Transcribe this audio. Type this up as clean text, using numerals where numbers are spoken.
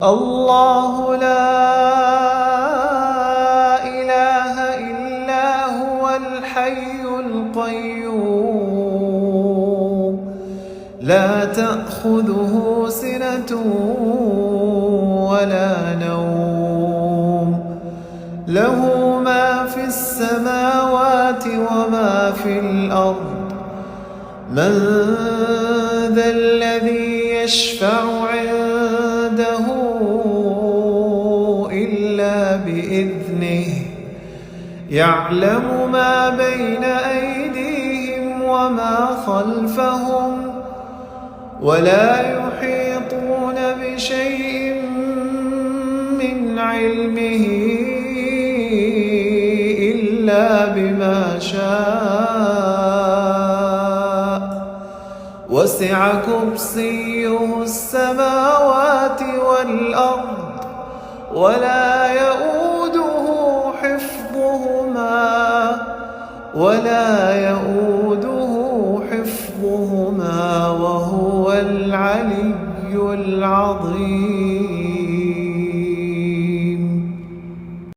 الله لا إله إلا هو الحي القيوم لا تأخذه سنة ولا نوم له ما في السماوات وما في الأرض من ذا الذي يشفع عنده إلا بإذنه يعلم ما بين أيديهم وما خلفهم ولا يحيطون بشيء من علمه إلا بما شاء وسع كرسيه السماوات والأرض ولا يؤوده حفظهما وهو العلي العظيم.